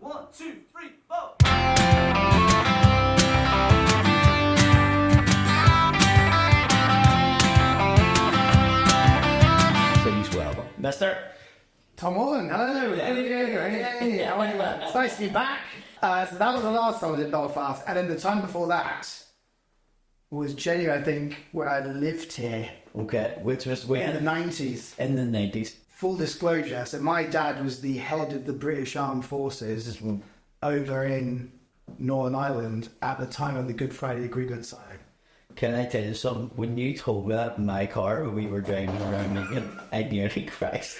1, 2, 3, 4. Please welcome Mr. Tom Haughton, hello. Hey, how are you? It's nice to be back. So that was the last time I did Belfast, and then the time before that was genuine, I think, where I lived here. Okay, which was when? In the 90s. In the 90s. Full disclosure, so my dad was the head of the British Armed Forces over in Northern Ireland at the time of the Good Friday Agreement signing. Can I tell you something? When you told me that in my car, we were driving around Lincoln, I nearly crashed.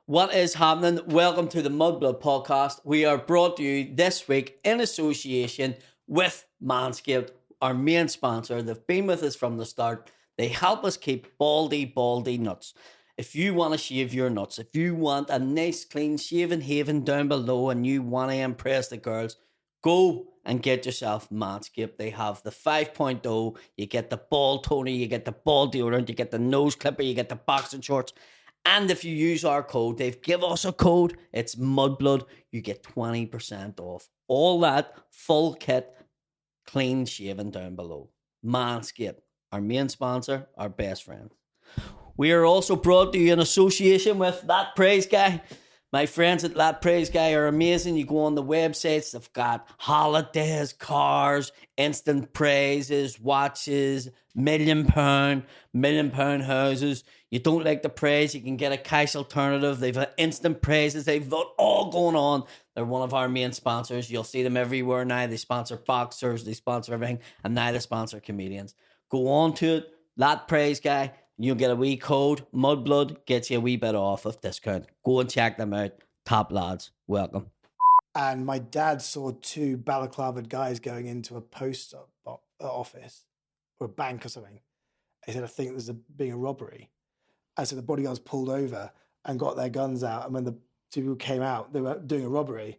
What is happening? Welcome to the Mudblood podcast. We are brought to you this week in association with Manscaped, our main sponsor. They've been with us from the start. They help us keep baldy nuts. If you want to shave your nuts, if you want a nice clean shaving haven down below and you want to impress the girls, go and get yourself Manscaped. They have the 5.0. You get the ball toner, you get the ball deodorant, you get the nose clipper, you get the boxing shorts. And if you use our code, they've given us a code. It's Mudblood. You get 20% off. All that full kit, clean shaving down below. Manscaped, our main sponsor, our best friend. We are also brought to you in association with That Praise Guy. My friends at That Praise Guy are amazing. You go on the websites, they've got holidays, cars, instant praises, watches, £1 million houses. You don't like the praise, you can get a cash alternative. They've got instant praises. They've got all going on. They're one of our main sponsors. You'll see them everywhere now. They sponsor boxers, they sponsor everything, and now they sponsor comedians. Go on to it, That Praise Guy. You'll get a wee code. Mudblood gets you a wee bit off of discount. Go and check them out. Top lads. Welcome. And my dad saw two balaclavaed guys going into a post office or a bank or something. He said, I think there's being a robbery. And so the bodyguards pulled over and got their guns out. And when the two people came out, they were doing a robbery.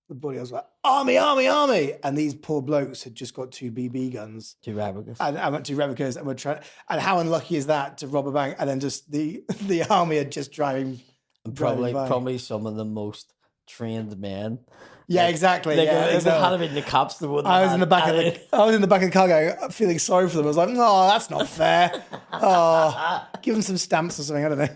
The bodyguards were like, army, army, army. And these poor blokes had just got two BB guns. Two replicas. And I went to replicas and we're trying. And how unlucky is that to rob a bank? And then just the army are just driving. Probably some of the most trained men. Yeah, exactly. Like, yeah, if they had been the cops, they wouldn't. I was in the back of the car going, feeling sorry for them. I was like, oh, that's not fair. Oh, give them some stamps or something. I don't know.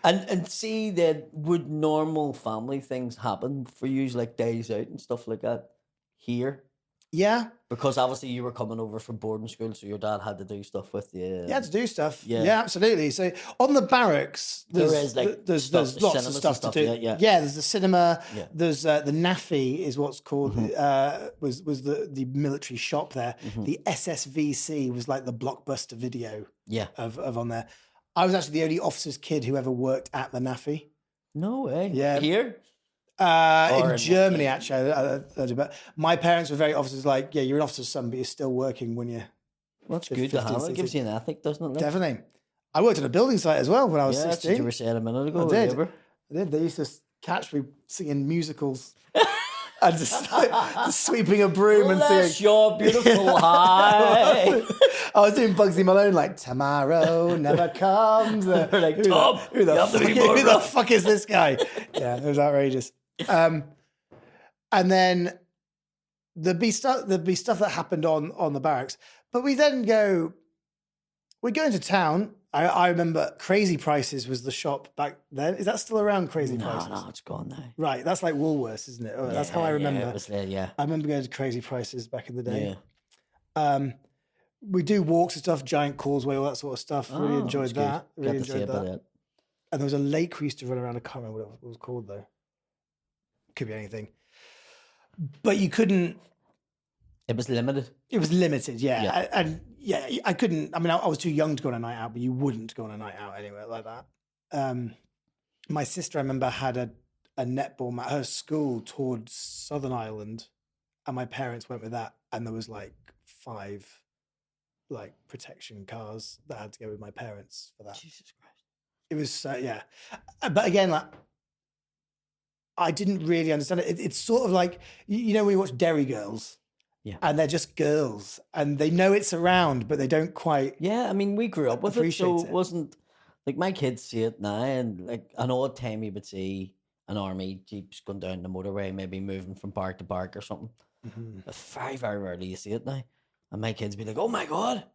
And see that, would normal family things happen for you, like days out and stuff like that here? Yeah. Because obviously you were coming over from boarding school, so your dad had to do stuff with you. You had to do stuff. Yeah, absolutely. So on the barracks, there's lots of stuff to do. Yeah, there's the cinema. Yeah. There's the NAFI is what's called, was the military shop there. Mm-hmm. The SSVC was like the blockbuster video of on there. I was actually the only officer's kid who ever worked at the NAFI. No way. Yeah. Here? In Germany, actually. But my parents were very officers like, yeah, you're an officer's son, but you're still working when you're... Well, that's good to have. It gives you an ethic, doesn't it? Definitely. I worked at a building site as well when I was 16. That's what you were saying a minute ago. I did. They used to catch me singing musicals. And just sweeping a broom and singing. Your beautiful high. I was doing Bugsy Malone, like, tomorrow never comes. Like, Tom, who the fuck is this guy? Yeah, it was outrageous. And then there'd be stuff that happened on the barracks. But we'd go into town. I remember Crazy Prices was the shop back then. Is that still around, Crazy Prices? No, it's gone now. Right, that's like Woolworths, isn't it? That's how I remember. Yeah, it was there, yeah. I remember going to Crazy Prices back in the day. Yeah. We do walks and stuff, Giant Causeway, all that sort of stuff. Really enjoyed that. Really enjoyed that. And there was a lake we used to run around. I can't remember what it was called, though. Could be anything. But you couldn't... It was limited. It was limited, yeah. I couldn't... I mean, I was too young to go on a night out, but you wouldn't go on a night out anywhere like that. My sister, I remember, had a netball match. Her school toured Southern Ireland, and my parents went with that, and there was like 5 protection cars that had to go with my parents for that. Jesus Christ. It was, yeah. But again, like, I didn't really understand it. It's sort of like, you know, when you watch Derry Girls, and they're just girls, and they know it's around, but they don't quite. Yeah, I mean, we grew up with it, so it wasn't like my kids see it now, and like an odd time you would see an army jeep's going down the motorway, maybe moving from barrack to barrack or something. But very, very rarely you see it now. And my kids be like, "Oh my god,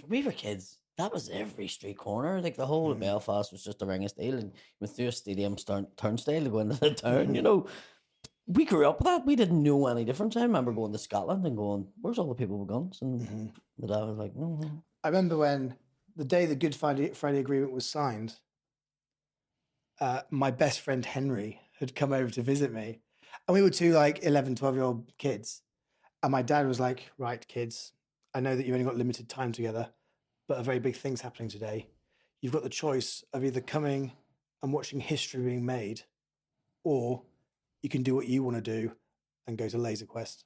we were kids. That was every street corner. Like the whole of Belfast was just a ring of steel, and went through a stadium turnstile to go into the town. You know, we grew up with that. We didn't know any difference. I remember going to Scotland and going, "Where's all the people with guns?" And the dad was like, I remember when the day the Good Friday Agreement was signed, my best friend Henry had come over to visit me. And we were two like 11, 12-year-old kids. And my dad was like, right, kids, I know that you've only got limited time together, but a very big thing's happening today. You've got the choice of either coming and watching history being made, or you can do what you want to do and go to Laser Quest.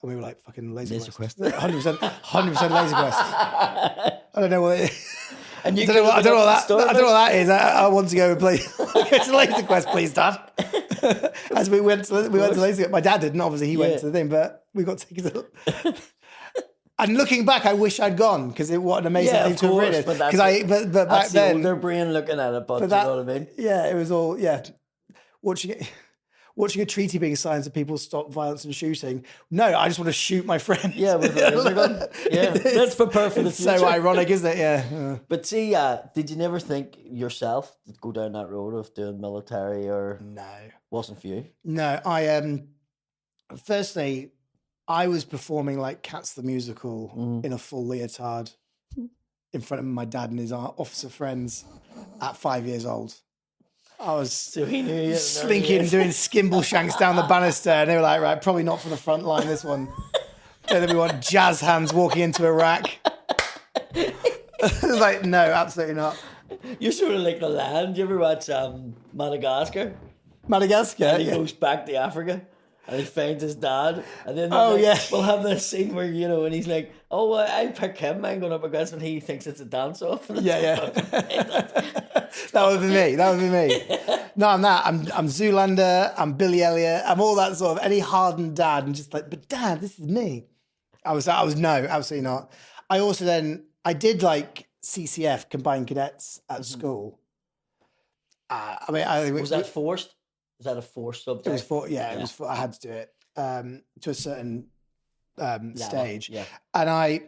And we were like, fucking Laser Quest. 100% Laser Quest. I don't know what it is. And I don't know what that is. I want to go and play. Go to Laser Quest, please, Dad. As we went to Laser Quest. My dad didn't. Obviously, he went to the thing, but we got tickets. And looking back, I wish I'd gone because what an amazing thing to have written. But back then, older brain looking at it. But you know what I mean? Yeah, it was all watching a treaty being signed so people stop violence and shooting. No, I just want to shoot my friends. Yeah, with a laser gun. Yeah, let's prepare for the future. So ironic, isn't it? Yeah. But see, did you never think yourself to go down that road of doing military or? No. Wasn't for you? No, firstly, I was performing like Cats the Musical in a full leotard in front of my dad and his officer friends at 5 years old. I was slinking, doing skimble shanks down the banister, and they were like, right, probably not from the front line, this one. So then we want jazz hands walking into a rack. I was like, no, absolutely not. You're sort of like the land. You ever watch Madagascar? Madagascar? And he goes back to Africa. And he finds his dad, and then we'll have this scene where, you know, and he's like, "Oh, well, I'll pick him. I'm going up against when he thinks it's a dance off." Yeah. That would be me. No, I'm that. I'm Zoolander. I'm Billy Elliot. I'm all that sort of any hardened dad, and just like, but Dad, this is me. I was no, absolutely not. I also I did like CCF, Combined Cadets at school. Was that forced? Was that a forced subject? It was it was. I had to do it to a certain stage, and I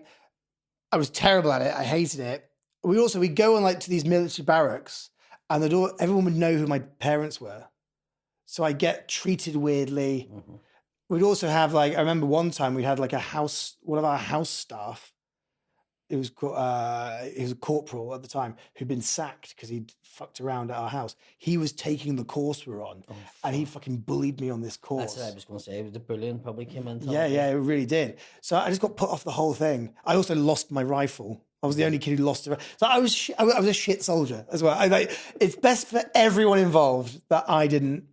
was terrible at it. I hated it. We'd go on like to these military barracks, and everyone would know who my parents were, so I get treated weirdly. We'd also have like I remember one time we had like one of our house staff. He was a corporal at the time who'd been sacked because he'd fucked around at our house. He was taking the course we were on, and he fucking bullied me on this course. That's what I was going to say. The bullying probably came in. Yeah, it really did. So I just got put off the whole thing. I also lost my rifle. I was the only kid who lost it. So I was a shit soldier as well. It's best for everyone involved that I didn't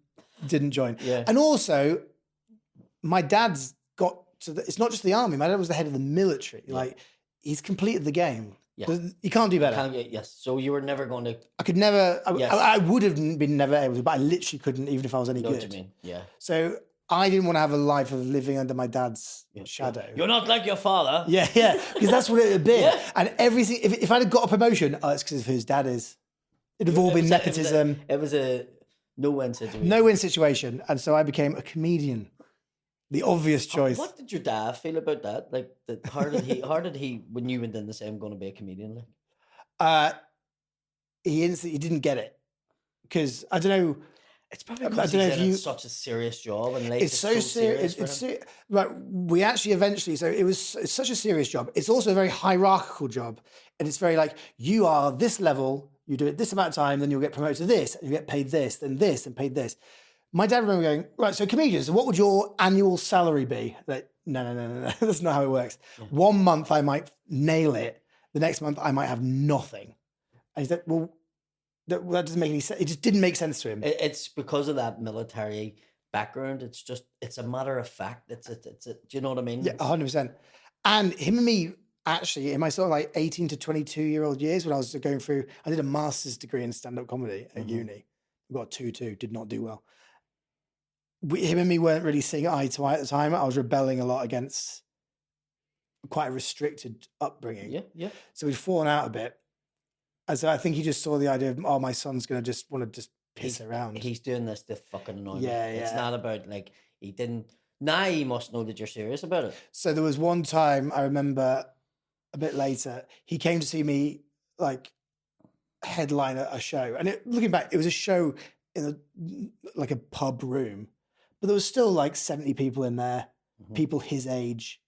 join. Yeah. And also, my dad's got to. It's not just the army. My dad was the head of the military. Yeah. Like. He's completed the game. Yeah. You can't do better. Yes. So you were never going to... I could never... I would have been never able to, but I literally couldn't, even if I was any good. What do you mean? Yeah. So I didn't want to have a life of living under my dad's shadow. You're not like your father. Yeah. Because that's what it would be. And everything... If I'd have got a promotion, it's because of who his dad is. It'd have all been nepotism. It was a no-win situation. No-win situation. And so I became a comedian. The obvious choice. What did your dad feel about that? Like, how did he, when you went in to say, I'm going to be a comedian? Like, he didn't get it. Because, I don't know. It's probably because it's such a serious job. And life it's so serious. Right, we actually eventually, it's such a serious job. It's also a very hierarchical job. And it's very like, you are this level, you do it this amount of time, then you'll get promoted to this, and you get paid this, then this, and paid this. My dad remember going, right, so comedians, what would your annual salary be? Like, no. That's not how it works. Yeah. 1 month I might nail it. The next month I might have nothing. And he's like, well, that doesn't make any sense. It just didn't make sense to him. It's because of that military background. It's a matter of fact. Do you know what I mean? Yeah, 100%. And him and me, actually, in my sort of like 18 to 22-year-old years when I was going through, I did a master's degree in stand-up comedy at uni. I got a 2-2, did not do well. Him and me weren't really seeing eye to eye at the time. I was rebelling a lot against quite a restricted upbringing. Yeah. So we'd fallen out a bit. And so I think he just saw the idea of, my son's going to just want to just piss around. He's doing this to fucking annoy me. Yeah, It's yeah. not about like he didn't. Now he must know that you're serious about it. So there was one time I remember a bit later, he came to see me like headline a show. And looking back, it was a show in like a pub room, but there was still like 70 people in there, people his age.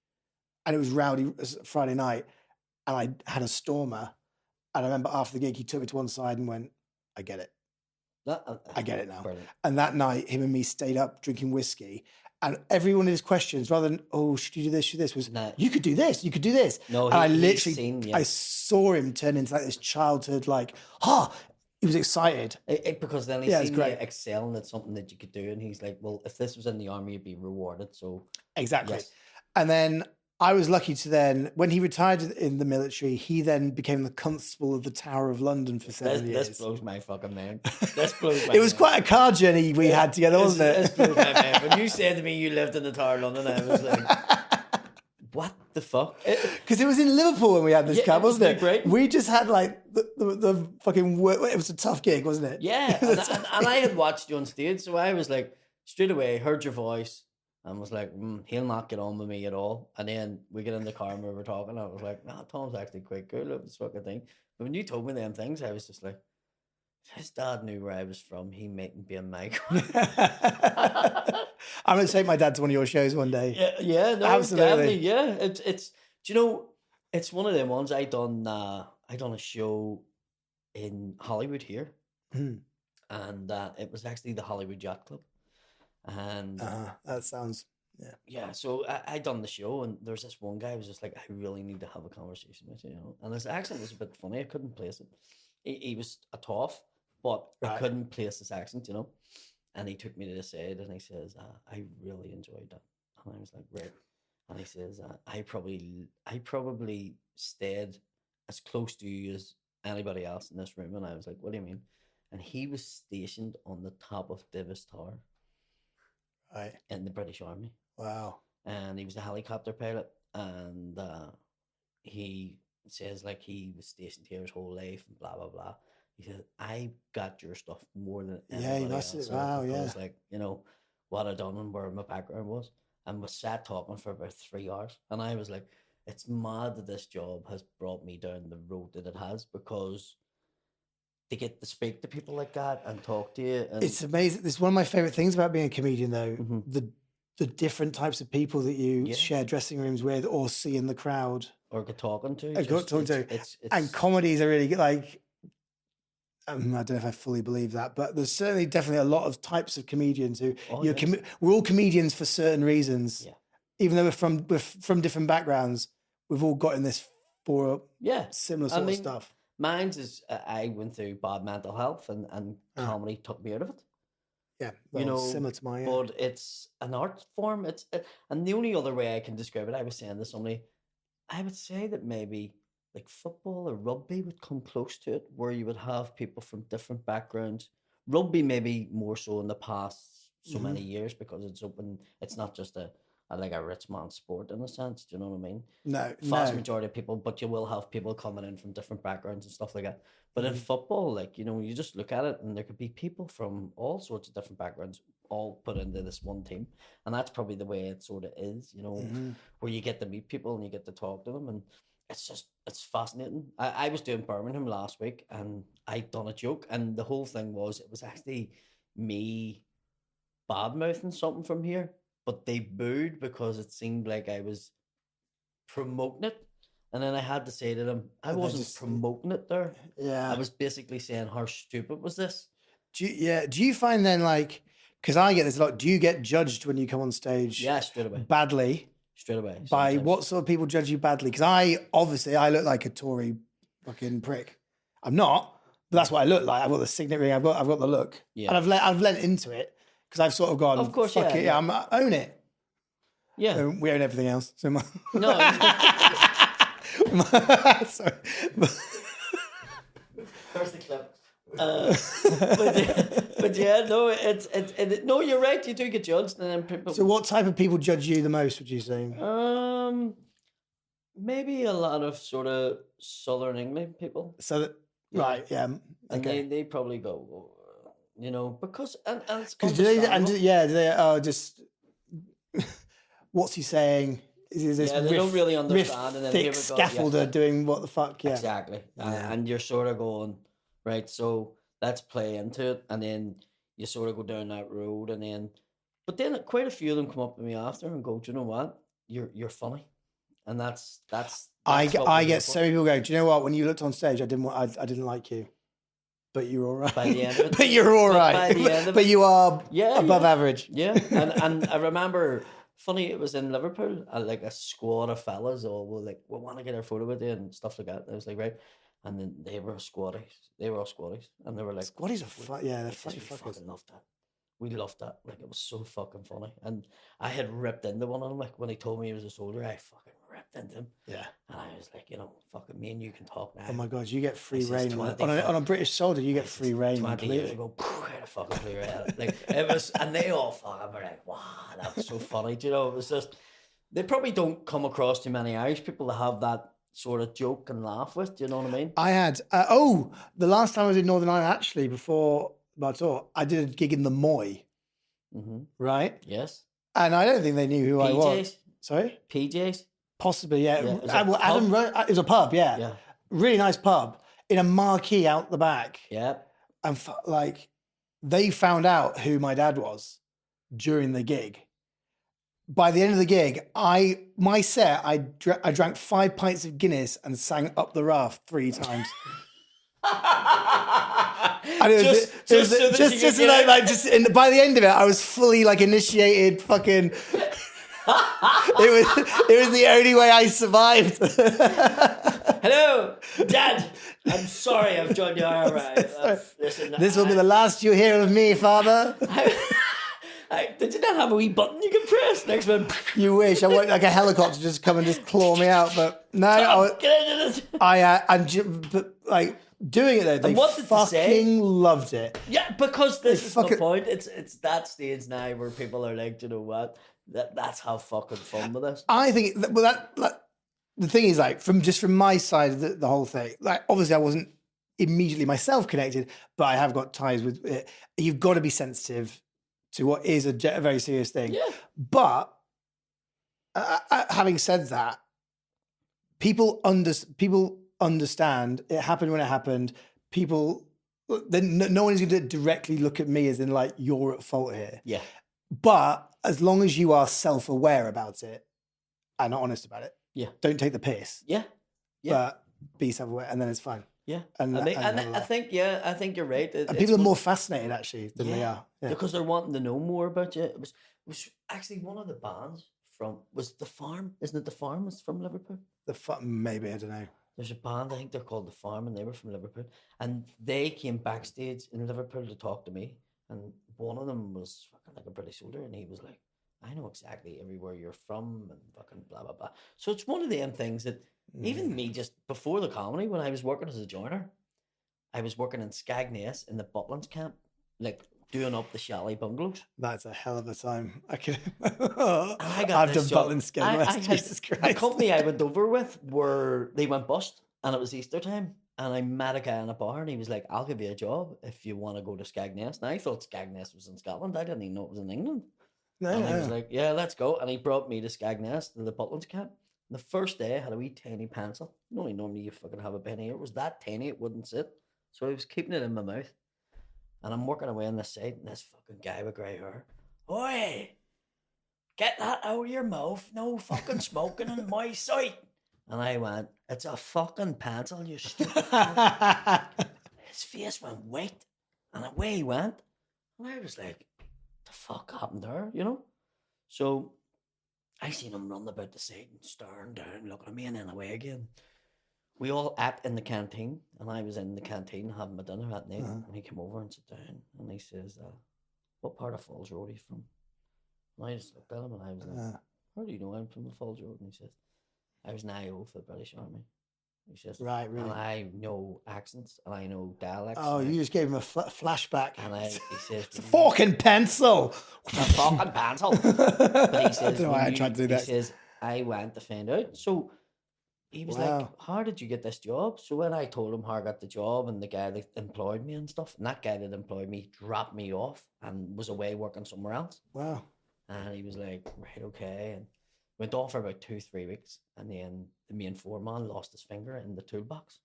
And it was rowdy. It was Friday night. And I had a stormer. And I remember after the gig, he took me to one side and went, I get it. I get it now. Brilliant. And that night, him and me stayed up drinking whiskey. And every one of his questions, rather than, oh, should you do this, should you do this, was, you could do this, you could do this. No, and I literally, I saw him turn into like this childhood, like, he was excited. Because then he's seen you excelling at something that you could do. And he's like, well, if this was in the army, you'd be rewarded. So exactly. Yes. And then I was lucky to then, when he retired in the military, he then became the constable of the Tower of London for 7 years. This blows my fucking mind. This blows my It was quite a car journey we had together, wasn't it? This blows my mind. When you said to me you lived in the Tower of London, I was like, what the fuck? Because it was in Liverpool when we had this cab, wasn't it? Great. We just had like the fucking work. It was a tough gig, wasn't it? Yeah. And I had watched you on stage, so I was like, straight away, heard your voice. And was like, he'll not get on with me at all. And then we get in the car and we were talking. I was like, nah, Tom's actually quite cool of this fucking thing. But when you told me them things, I was just like, if his dad knew where I was from, he mightn't be in my car. I'm going to take my dad to one of your shows one day. Yeah, no, absolutely. Definitely, yeah. It's do you know, it's one of them ones I done a show in Hollywood here. And it was actually the Hollywood Yacht Club. And that sounds so I done the show, and there's this one guy who was just like, I really need to have a conversation with you, you know. And his accent was a bit funny. I couldn't place it. He was a tough, but I couldn't place his accent, you know. And he took me to the side and he says, I really enjoyed that. And I was like, right. And he says, I probably stayed as close to you as anybody else in this room. And I was like, what do you mean? And he was stationed on the top of Davis Tower. Right. In the British Army. Wow. And he was a helicopter pilot, and he says like he was stationed here his whole life and blah blah blah. He said, I got your stuff more than anybody else. Wow, yeah. Because like, you know, what I'd done and where my background was. And we sat talking for about 3 hours. And I was like, it's mad that this job has brought me down the road that it has, because to get to speak to people like that and talk to you. And it's amazing. It's one of my favorite things about being a comedian, though. The different types of people that you share dressing rooms with or see in the crowd. Or get talking to. And comedies are really like, I don't know if I fully believe that, but there's certainly definitely a lot of types of comedians who we're all comedians for certain reasons. Yeah. Even though we're from different backgrounds, we've all got in this for similar sort of stuff. Mine's is I went through bad mental health, and comedy took me out of it. Yeah, well, you know, similar to mine. But it's an art form. And the only other way I can describe it, I was saying to somebody, I would say that maybe like football or rugby would come close to it, where you would have people from different backgrounds. Rugby maybe more so in the past so many years, because it's open. It's not just a rich man's sport in a sense. Do you know what I mean? No. Vast majority of people, but you will have people coming in from different backgrounds and stuff like that. But in football, like, you know, you just look at it and there could be people from all sorts of different backgrounds all put into this one team. And that's probably the way it sort of is, you know, where you get to meet people and you get to talk to them. And it's fascinating. I was doing Birmingham last week and I'd done a joke, and the whole thing was, it was actually me bad-mouthing something from here, but they booed because it seemed like I was promoting it. And then I had to say to them, I wasn't promoting it there. Yeah. I was basically saying, how stupid was this? Do you find then, like, because I get this a lot, do you get judged when you come on stage? Yeah, straight away. Badly? Straight away. Sometimes. By what sort of people judge you badly? Because I look like a Tory fucking prick. I'm not, but that's what I look like. I've got the signet ring, I've got the look. Yeah. And I've lent into it because I've sort of gone, of course, fuck it, own it. Yeah. So we own everything else. So no. Sorry. There's the clip. But yeah, no, no, you're right. You do get judged, and then people. So, what type of people judge you the most? Would you say? Maybe a lot of sort of Southern England people. So that, right, yeah, and they probably go, you know, because and it's Because do they understandable. just what's he saying? Is this They don't really understand, and then thick here we go, scaffolder doing what the fuck? Yeah, exactly. And you're sort of going, right, so let's play into it, and then you sort of go down that road, and then, but then quite a few of them come up to me after and go, do you know what? You're funny, and that's I what we're here get for. so many people go, do you know what? When you looked on stage, I didn't like you, but you're all right. By the end of it, but you're all right. By the end of but it, you are above average. Yeah, and I remember, funny, it was in Liverpool, and like a squad of fellas all were like, we want to get our photo with you and stuff like that. And I was like, right, and then they were squaddies. They were all squaddies, and they were like, squaddies are fun. Yeah, they're funny we fuckers. fucking loved that. We loved that. Like, it was so fucking funny. And I had ripped into one of them. Like, when he told me he was a soldier, I fucking ripped into him. Yeah. And I was like, you know, fucking me and you can talk now. Oh my God, you get free This is reign 20 on a British soldier. You get free reign. 20 years ago, I had a fucking free reign. Like, it was, and they all fucking were like, wow, that was so funny. Do you know, it was just, they probably don't come across too many Irish people to have that sort of joke and laugh with. Do you know what I mean? I had, the last time I was in Northern Ireland, actually, before my tour, I did a gig in the Moy. Mm-hmm. Right? Yes. And I don't think they knew who I was. Sorry? PJs? Possibly, yeah. It was a pub, yeah. Yeah. Really nice pub in a marquee out the back. Yeah. And they found out who my dad was during the gig. By the end of the gig, I drank 5 pints of Guinness and sang Up the Raft 3 times. And it was by the end of it, I was fully like initiated. Fucking, it was the only way I survived. Hello, Dad. I'm sorry I've joined you. All right. Listen, this will be the last you hear of me, Father. Did you not have a wee button you can press? Next one. You wish. I want like a helicopter just come and just claw me out, but no. But doing it though, they fucking loved it. Yeah, because this is the point. It's that stage now where people are like, you know what? That's how fucking fun with this. I think the thing is, like, from my side of the whole thing, like, obviously I wasn't immediately myself connected, but I have got ties with it. You've got to be sensitive to what is a very serious thing. Yeah. But having said that, people understand it happened when it happened. No one is going to directly look at me as in like, you're at fault here. Yeah. But as long as you are self-aware about it and honest about it, yeah, don't take the piss. Yeah. But be self-aware, and then it's fine. Yeah. I think you're right. And people are more fascinated actually than they are. Yeah. Because they're wanting to know more about you. It was actually one of the bands was The Farm. Isn't it The Farm? It's from Liverpool. Maybe, I don't know. There's a band, I think they're called The Farm, and they were from Liverpool. And they came backstage in Liverpool to talk to me. And one of them was fucking like a British soldier, and he was like, I know exactly everywhere you're from, and fucking blah, blah, blah. So it's one of them things that even me, just before the comedy, when I was working as a joiner, I was working in Scagness in the Butlins camp, like doing up the chalet bungalows. That's a hell of a time. I've done Butlins Scagness. Jesus Christ. The company I went over with they went bust, and it was Easter time. And I met a guy in a bar, and he was like, I'll give you a job if you want to go to Scagness. And I thought Scagness was in Scotland. I didn't even know it was in England. And he was like, yeah, let's go. And he brought me to Scagness, to the Butlins camp. And the first day, I had a wee tiny pencil. Normally you fucking have a pen here. It was that tiny, it wouldn't sit. So I was keeping it in my mouth. And I'm working away on this side, and this fucking guy with grey hair, oi, get that out of your mouth. No fucking smoking in my sight. And I went, it's a fucking pencil, you stupid. His face went white, and away he went. And I was like, the fuck happened there, you know? So I seen him run about the side and staring down, looking at me, and then away again. We all ate in the canteen, and I was in the canteen having my dinner that night, and he came over and sat down, and he says, what part of Falls Road are you from? And I just looked at him, and I was like, how do you know I'm from the Falls Road? And he says, I was an IO for the British Army. He says, right, really? And I know accents, and I know dialects. Oh, you just gave him a flashback. And he says, it's a fucking pencil. A fucking pencil. But he says, I don't know why I tried to do that. He says, I went to find out. So he was Wow. like, how did you get this job? So when I told him how I got the job and the guy that employed me and stuff, and that guy that employed me dropped me off and was away working somewhere else. Wow. And he was like, right, okay. And went on for about 2-3 weeks. And then the main foreman lost his finger in the toolbox.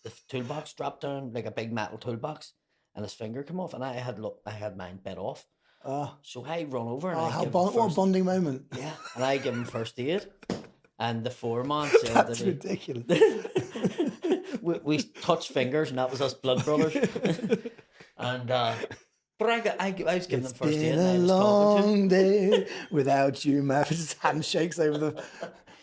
The toolbox dropped down like a big metal toolbox, and his finger came off. And I had mine bit off. So I run over and what a bonding moment. Yeah, and I give him first aid. And the foreman said That's that ridiculous. we touched fingers, and that was us blood brothers. And but I was giving them first aid. It's been a long day without you. My handshakes over the.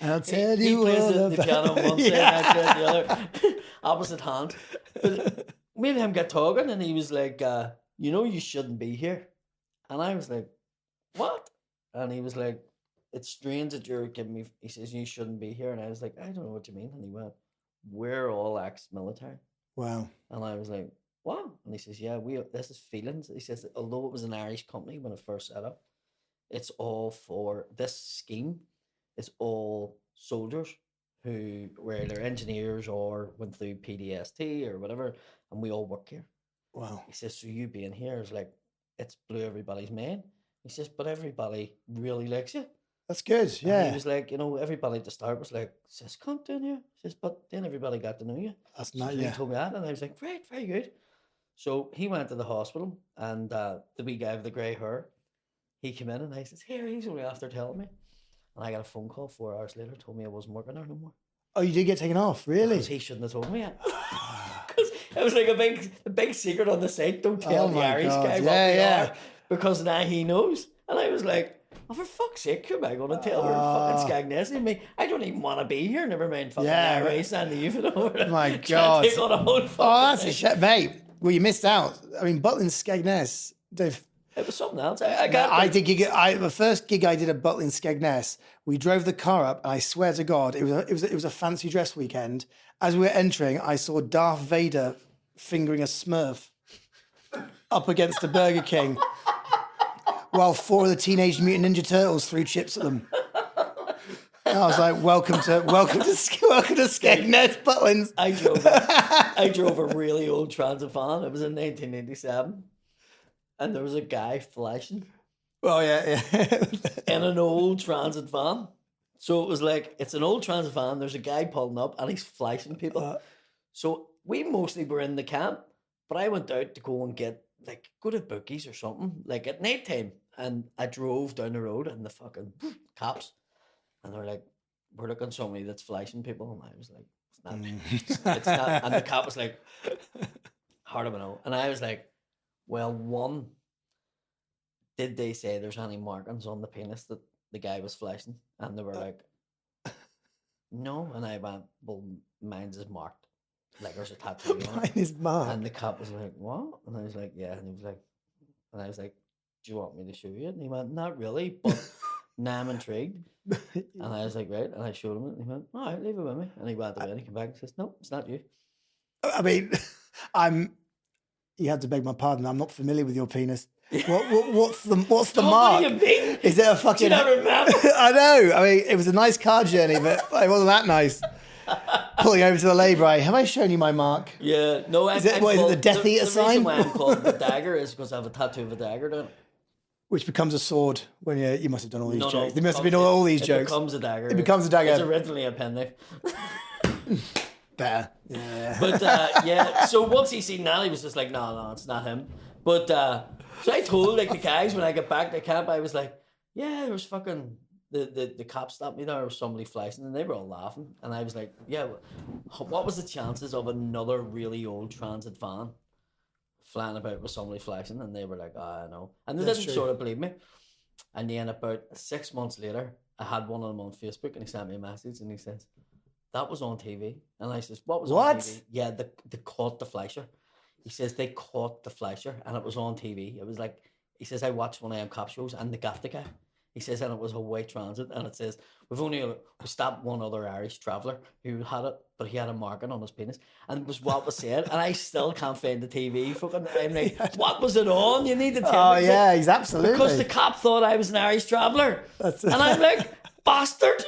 I'll tell you he plays what the piano on one side, and I play the other, opposite hand. But me and him got talking, and he was like, "You know, you shouldn't be here." And I was like, "What?" And he was like, "It's strange that you're giving me." He says, "You shouldn't be here," and I was like, "I don't know what you mean." And he went, "We're all ex-military." Wow. And I was like, "What?" And he says, "Yeah, this is feelings." He says, although it was an Irish company when it first set up, it's all for this scheme. It's all soldiers who were either engineers or went through PDST or whatever, and we all work here." Wow. He says, "So you being here is like, it's blew everybody's mind." He says, "But everybody really likes you." That's good. Yeah. And he was like, everybody at the start was like, "Sis, cunt down here." He says, "But then everybody got to know you." That's So not. he Yeah. told me that, and I was like, "Right, very good." So he went to the hospital, and the wee guy with the grey hair, he came in, and I says, "Here, he's only after telling me." And I got a phone call 4 hours later, told me I wasn't working there no more. Oh, you did get taken off, really? Because he shouldn't have told me it. Because it was like a big secret on the site. Don't tell the Irish guy what we are, because now he knows. And I was like, "Oh, for fuck's sake, who am I going to tell her fucking Scagness and me? I don't even want to be here. Never mind fucking Irish and Eve and over there." My God. Take on a whole That's a shit, mate. Well, you missed out. I mean, Butlin Skegness, Dave. It was something else. The first gig I did at Butlin Skegness, we drove the car up, and I swear to God, it was a fancy dress weekend. As we were entering, I saw Darth Vader fingering a Smurf up against the Burger King, while 4 of the Teenage Mutant Ninja Turtles threw chips at them. And I was like, welcome to Skegness, Butlins. I drove a really old Transit van. It was in 1987. And there was a guy flashing. Oh, yeah. In an old transit van. So it was like, it's an old transit van. There's a guy pulling up and he's flashing people. So we mostly were in the camp, but I went out to go and go to bookies or something, like at night time. And I drove down the road and the fucking cops. And they're like, "We're looking at somebody that's flashing people." And I was like, "It's not me. It's not." And the cop was like, "How do I know?" And I was like, "Well, one, did they say there's any markings on the penis that the guy was flashing?" And they were like, "No." And I went, "Well, mine's is marked. Like there's a tattoo on it." Mine is marked. And the cop was like, "What?" And I was like, "Yeah." And he was like, and I was like, "Do you want me to show you it?" And he went, "Not really, but now I'm intrigued." And I was like, "Right." And I showed him it, and he went, "All right, leave it with me." And he went away and he came back and says, "No, it's not you." I mean, you had to beg my pardon. I'm not familiar with your penis. What's the mark? What do you mean? Is it a fucking? Do you not remember? I know. I mean, it was a nice car journey, but it wasn't that nice. Pulling over to the lay-by. Have I shown you my mark? Yeah. No. Is it the Death Eater sign? The reason why I'm called the dagger is because I have a tattoo of a dagger down it. Which becomes a sword when you must have done all these jokes. No, There must have been all these it jokes. It becomes a dagger. It becomes a dagger. It's originally a penknife. Better. Yeah. But yeah, so once he seen that, he was just like, no, it's not him. But so I told the guys when I got back to camp, I was like, yeah, there was fucking the cops stopped me there, was somebody flashing, and they were all laughing, and I was like, yeah, what was the chances of another really old transit van flying about with somebody flashing? And they were like, I know, and they didn't sort of believe me. And then about 6 months later, I had one of them on Facebook, and he sent me a message, and he says, that was on TV. And I says, what was on TV? Yeah, they caught the flasher. He says they caught the flasher, and it was on TV. It was like, he says, I watched one of them cop shows, and they got the guy. He says, and it was a white transit, and it says, we stopped one other Irish traveller who had it, but he had a marking on his penis, and it was what was said, and I still can't find the TV. Fucking, I'm like, what was it on? You need to tell me. Oh yeah, he's absolutely. Because the cop thought I was an Irish traveller, and I'm like, bastard.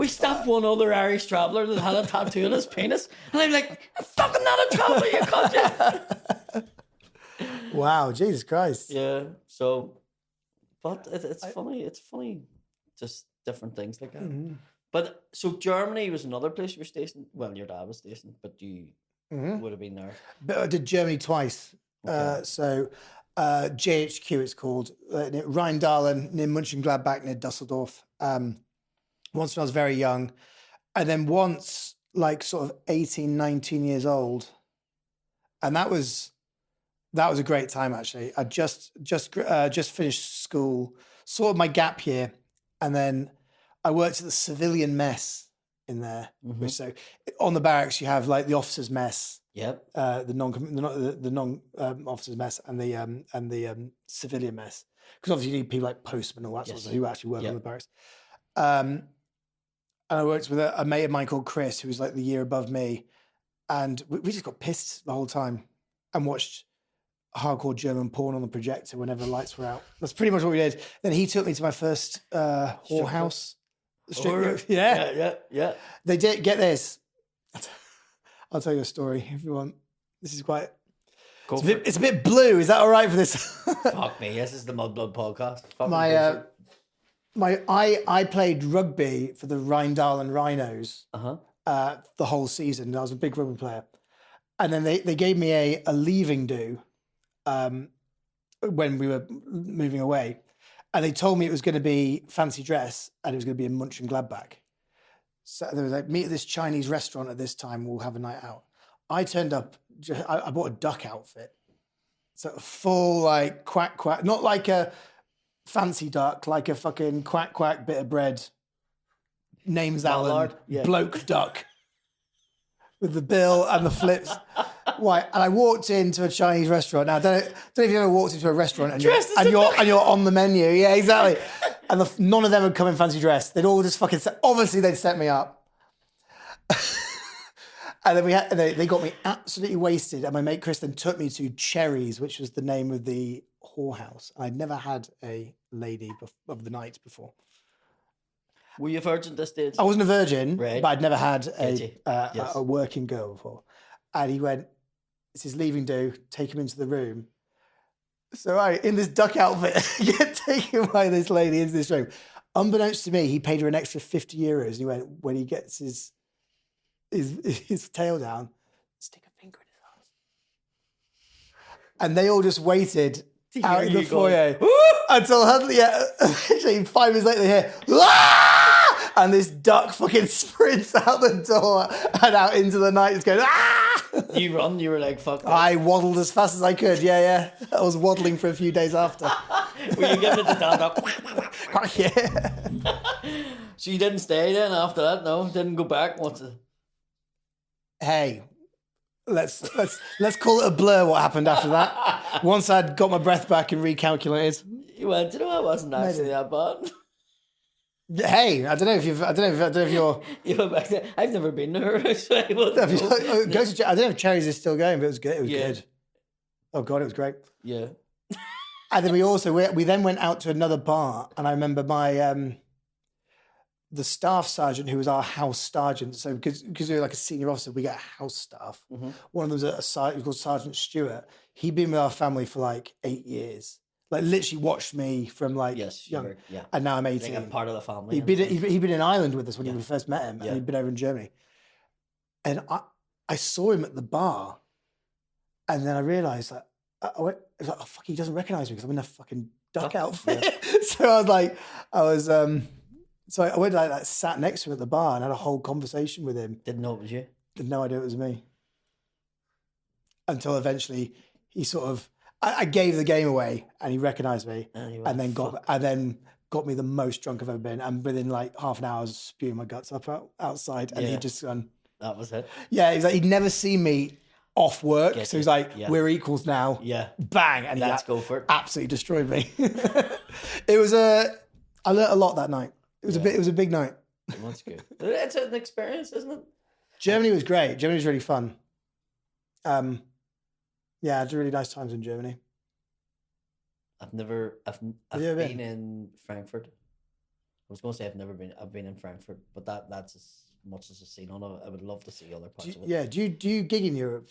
stopped one other Irish traveller that had a tattoo on his penis. And I'm like, I'm fucking not a traveller, you cunt. Wow, Jesus Christ. Yeah, so, but it's funny. It's funny, just different things like that. Mm-hmm. But so Germany was another place you were stationed. Well, your dad was stationed, but you would have been there. But I did Germany twice. Okay. So JHQ it's called, near Rheindahlen, near Mönchengladbach, near Dusseldorf. Once when I was very young. And then once, like sort of 18, 19 years old. And that was a great time, actually. I just finished school, sort of my gap year. And then I worked at the civilian mess in there. Which, so on the barracks, you have like the officers' mess. Yep. The non officers mess and the civilian mess, because obviously you need people like postmen and all that sort of stuff who actually work on the barracks. And I worked with a mate of mine called Chris, who was like the year above me, and we just got pissed the whole time and watched hardcore German porn on the projector whenever the lights were out. That's pretty much what we did. Then he took me to my first whorehouse. Yeah. They did, get this. I'll tell you a story if you want. This is quite. It's a bit blue. Is that all right for this? Fuck me. This is the Mudblood podcast. I played rugby for the Rheindahlen Rhinos the whole season. I was a big rugby player, and then they gave me a leaving do when we were moving away, and they told me it was going to be fancy dress and it was going to be in Mönchengladbach. So they was like, meet at this Chinese restaurant at this time. We'll have a night out. I turned up. I bought a duck outfit, so full like quack, not like a fancy duck, like a fucking quack bit of bread. Name's Alan, bloke duck, with the bill and the flips. Right, and I walked into a Chinese restaurant. Now, I don't know if you ever walked into a restaurant and you're on the menu. Yeah, exactly. And none of them would come in fancy dress. They'd all just fucking obviously they'd set me up. And then they got me absolutely wasted. And my mate Chris then took me to Cherries, which was the name of the whorehouse. And I'd never had a lady of the night before. Were you a virgin at this stage? I wasn't a virgin, right, but I'd never had a working girl before. And he went, it's his leaving do, take him into the room. So in this duck outfit, get taken by this lady into this room. Unbeknownst to me, he paid her an extra 50 euros. And he went, when he gets his tail down, stick a finger in his ass. And they all just waited out in the foyer until literally 5 minutes later they hear, "Ah!" And this duck fucking sprints out the door and out into the night. It's going, "Ah!" You run, you were like, fuck that. I waddled as fast as I could. Yeah. I was waddling for a few days after. Were you giving it the stand up? Yeah. So you didn't stay then after that? No? Didn't go back? Hey, let's call it a blur what happened after that. Once I'd got my breath back and recalculated. You went, you know, I wasn't actually that bad. Hey, I don't know if you're. You went back there. I've never been there. So I don't know if Cherries is still going, but it was good. It was good. Oh God, it was great. Yeah. And then we then went out to another bar, and I remember my the staff sergeant who was our house sergeant. So because we were like a senior officer, we get a house staff. Mm-hmm. One of them was called Sergeant Stewart. He'd been with our family for like 8 years. Like literally watched me from like young, and now I'm 18. Like I'm part of the family. He'd been in Ireland with us when we first met him, and he'd been over in Germany. And I saw him at the bar, and then I realised that I was like, oh fuck, he doesn't recognise me because I'm in a fucking duck outfit. Yeah. So I went like sat next to him at the bar and had a whole conversation with him. Didn't know it was you. Had no idea it was me. Until eventually he sort of. I gave the game away, and he recognised me, and then got me the most drunk I've ever been. And within like half an hour, I was spewing my guts up outside, and he just gone. That was it. Yeah, he's like he'd never seen me off work, so he's like, "We're equals now." Yeah, bang, and let's go for it. Absolutely destroyed me. It was I learnt a lot that night. It was a big night. That's good. It's an experience, isn't it? Germany was great. Germany was really fun. Yeah, I had really nice times in Germany. I've been in Frankfurt. was going to say I've been in Frankfurt, but that's as much as I've seen on it. I would love to see other parts of it. Yeah, do you gig in Europe?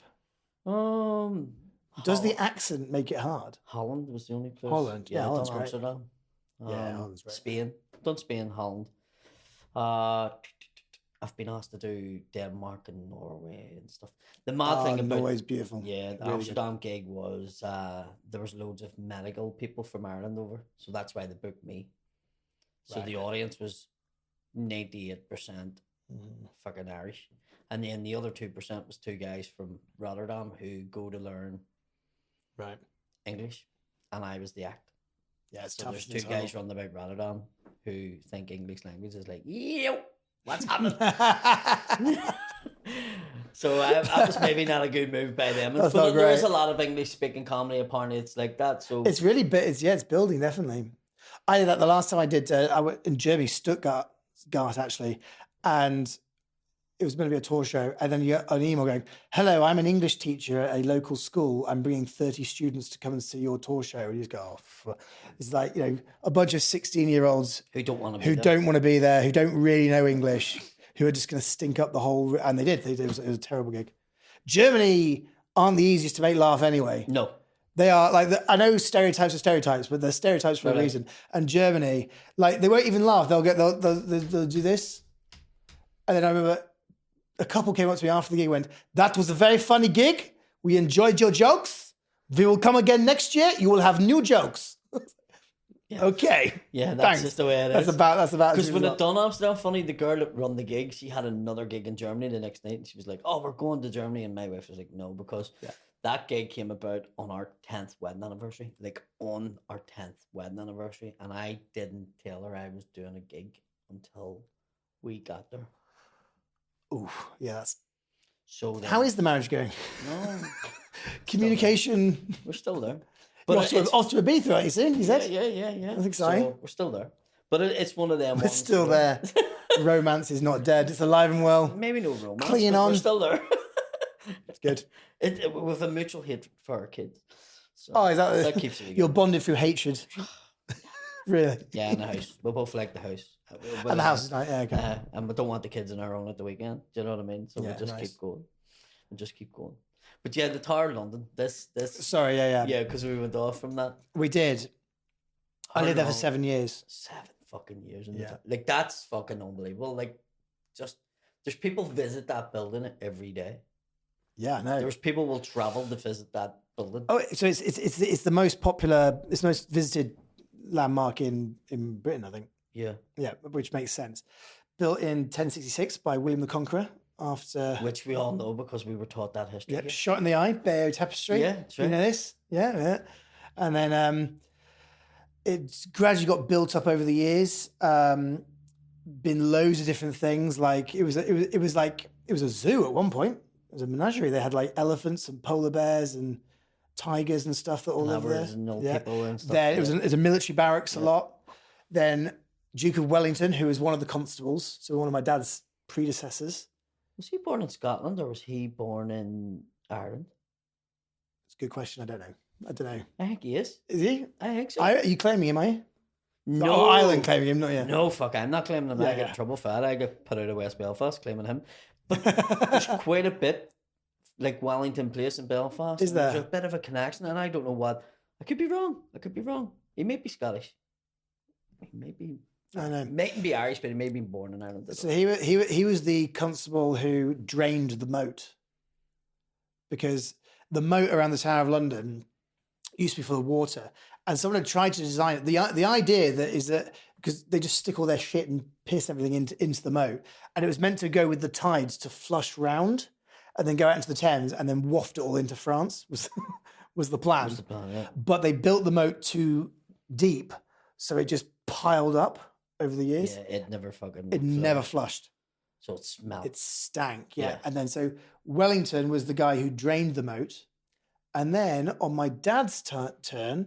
Does the Holland. accent make it hard? Holland was the only place. Holland, yeah, I've Holland's done great. Amsterdam. Holland's great. Spain. Done Spain, Holland. I've been asked to do Denmark and Norway and stuff. The mad thing about Norway's beautiful. yeah, the Really Amsterdam gig was there was loads of medical people from Ireland over, so that's why they booked me. So Right. the audience was 98% fucking Irish, and then the other 2% was two guys from Rotterdam who go to learn Right. English, and I was the act. Yeah, it's So tough. there's isn't it, two as well? guys running about Rotterdam who think English language is like, yo, what's happening? So that was maybe not a good move by them. That's But not there is great. a lot of English speaking comedy. Apparently, it's like that. So It's really it's building, definitely. I did that the last time I did. I went in Germany, Stuttgart actually, and it was going to be a tour show. And then you get an email going, "Hello, I'm an English teacher at a local school. I'm bringing 30 students to come and see your tour show." And you just go, it's like, a bunch of 16-year-olds who don't want to be who there. don't want to be there, who don't really know English, who are just going to stink up the whole. And they did. It was a terrible gig. Germany aren't the easiest to make laugh anyway. No. They are like, I know stereotypes are stereotypes, but they're stereotypes for a reason. And Germany, like, they won't even laugh. They'll do this. And then I remember a couple came up to me after the gig and went, "That was a very funny gig. We enjoyed your jokes. We will come again next year. You will have new jokes." Yeah. Okay. Yeah, that's Thanks. just the way it That's is. about Because when it done Amsterdam, funny, the girl that run the gig, she had another gig in Germany the next night, and she was like, "Oh, we're going to Germany," and my wife was like, "No," because that gig came about on our 10th wedding anniversary, and I didn't tell her I was doing a gig until we got there. Ooh, yeah. That's... So then, How is the marriage going? no, Communication. we're still there. But off to Ibiza, right? You see? You said? Yeah. That's exciting. So we're still there, but it's one of them. It's ones still where- there. Romance is not dead. It's alive and well. Maybe no romance. Clinging but on. We're still there. It's good. With a mutual hatred for our kids. So Oh, is that keeps it together. You're bonded through hatred. Really? Yeah, in the house. We both like the house. And the house is nice. Yeah, okay. And we don't want the kids on our own at the weekend. Do you know what I mean? So Yeah, we'll just nice. keep going. But yeah, the Tower of London. This. Sorry, yeah. Yeah, because we went off from that. We did. I How lived there for long? 7 years. 7 fucking years. Yeah. Like, that's fucking unbelievable. Like, just, there's people visit that building every day. Yeah, I know. There's people will travel to visit that building. Oh, so it's the most popular, it's the most visited landmark in Britain, I think. Yeah. Yeah, which makes sense. Built in 1066 by William the Conqueror after... Which we all know because we were taught that history. Yeah, shot in the eye, Bayeux Tapestry. Yeah, that's right. You know this? Yeah. And then it's gradually got built up over the years. Been loads of different things. Like it was a zoo at one point. It was a menagerie. They had like elephants and polar bears and tigers and stuff that all lived there. Labbers and old people and stuff. Then it yeah. was a military barracks a lot. Then Duke of Wellington, who was one of the constables, so one of my dad's predecessors. Was he born in Scotland or was he born in Ireland? It's a good question. I don't know. I think he is. Is he? I think so. Are you claiming him, are you? No. Oh, Ireland claiming him, not yet. No, fuck, I'm not claiming him. I get in trouble for that. I get put out of West Belfast claiming him. But there's quite a bit, like Wellington Place in Belfast. Is there? There's a bit of a connection, and I don't know what. I could be wrong. He may be Scottish. He may be. I know. Mightn't be Irish, but he may be born in Ireland. So he was the constable who drained the moat, because the moat around the Tower of London used to be full of water, and someone had tried to design it. The idea is that because they just stick all their shit and piss everything into the moat, and it was meant to go with the tides to flush round, and then go out into the Thames and then waft it all into France was the plan. Yeah. But they built the moat too deep, so it just piled up over the years. Yeah, it never fucking. It never flushed. So it smelled. It stank, yeah. Yeah. And then so Wellington was the guy who drained the moat. And then on my dad's turn,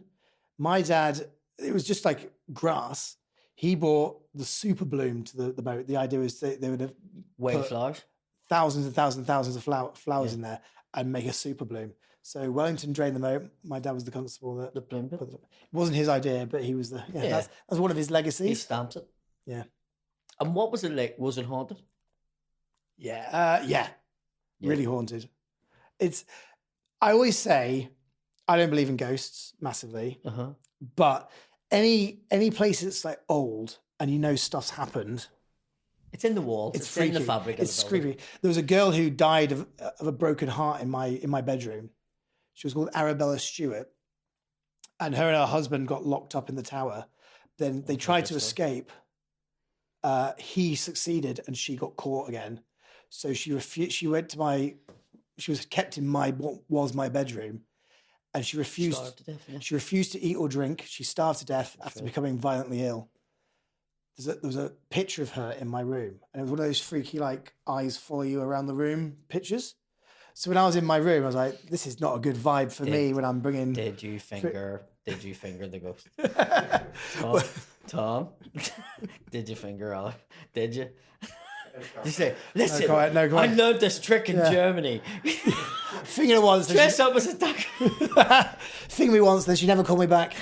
my dad, it was just like grass. He brought the super bloom to the boat. The idea was they would have Wild flowers. thousands and thousands and thousands of flowers in there and make a super bloom. So Wellington drained the moat. My dad was the constable that The bloom bit. put it. It wasn't his idea, but he was that's one of his He legacies. stamped it. Yeah. And what was it like? Was it haunted? Yeah. Really haunted. I always say, I don't believe in ghosts massively, but any place that's like old and you know stuff's happened. It's in the walls. It's in the fabric. It's creepy. There was a girl who died of a broken heart in my bedroom. She was called Arabella Stewart, and her husband got locked up in the tower. Then they tried to escape. He succeeded, and she got caught again. So she refused. She was kept in what was my bedroom, and she refused. Starved to death, yeah. She refused to eat or drink. She starved to death after becoming violently ill. There was a picture of her in my room, and it was one of those freaky, like, eyes follow you around the room pictures. So when I was in my room, I was like, this is not a good vibe for me when I'm bringing... Did you finger the ghost? Tom? Did you finger Alec? Did you? You say, listen, no, go on. I learned this trick in Germany. Finger her once. Dress up as a duck. Finger me once, then she never called me back.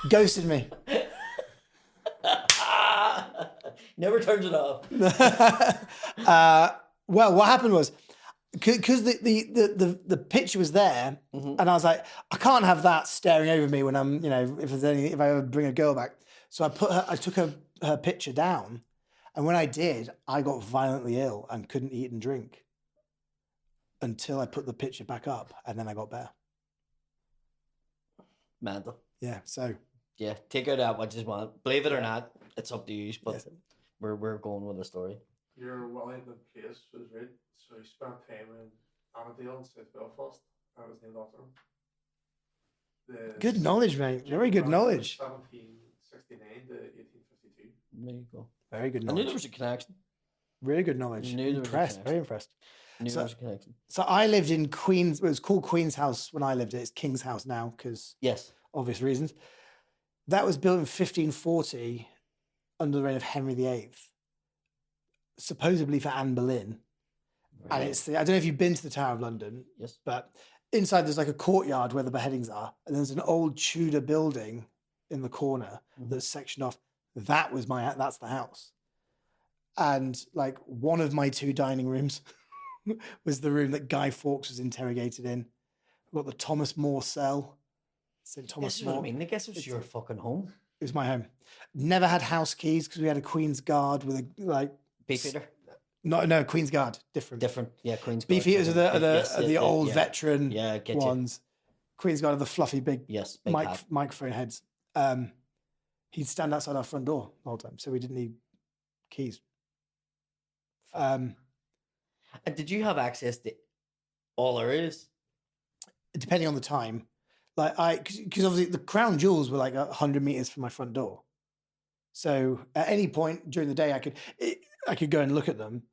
Ghosted me. Never turns it off. Well, what happened was, because the picture was there, and I was like, I can't have that staring over me when I'm, if I ever bring a girl back. So I took her picture down, and when I did, I got violently ill and couldn't eat and drink until I put the picture back up, and then I got better. Mental. Yeah. So. Yeah, take it out what you want. Believe it or not, it's up to you. But we're going with the story. Your Willie in the place was right. So he spent time in Annandale in South Belfast. That was named after him. Good knowledge, mate. Very good knowledge. 1769 to 1852. There you go. Very good I knowledge. knew there was a connection. Really good knowledge. Impressed. Very impressed. I knew there was a connection. So I lived in Queen's. It was called Queen's House when I lived it. It's King's House now because obvious reasons. That was built in 1540 under the reign of Henry VIII, supposedly for Anne Boleyn. Right. And I don't know if you've been to the Tower of London, but inside there's like a courtyard where the beheadings are, and there's an old Tudor building in the corner that's sectioned off. That's the house. And like one of my two dining rooms was the room that Guy Fawkes was interrogated in. We've got the Thomas More cell. St. Thomas This is what I mean. I guess it was your fucking home. It was my home. Never had house keys because we had a Queen's Guard with a Beefeater. No, Queen's Guard, different. Yeah, Queen's Guard. Beefeaters are the old veteran ones. You. Queen's Guard are the fluffy big big microphone heads. He'd stand outside our front door the whole time, so we didn't need keys. And did you have access to all there is? Depending on the time. Like because obviously the crown jewels were like 100 meters from my front door, so at any point during the day I could go and look at them.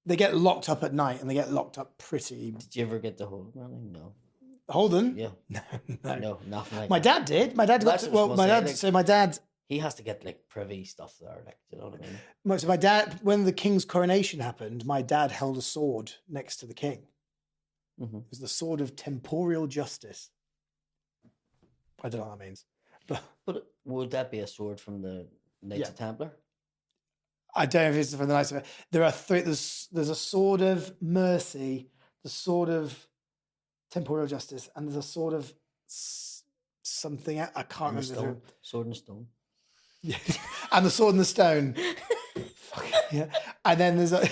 They get locked up at night, and they get locked up pretty. Did you ever get to hold them? No. Holden? Yeah. No, nothing like my that. dad did. My dad got my dad. He has to get like privy stuff there, like, you know what I mean? So my dad, when the king's coronation happened, my dad held a sword next to the king. It was the sword of temporal justice. I don't know what that means. But would that be a sword from the Knights of Templar? I don't know if it's from the Knights of Templar. There are three. There's a sword of mercy, the sword of temporal justice, and there's a sword of something. I can't remember. Sword and stone. Yeah, and the sword and the stone. Yeah, and then there's a.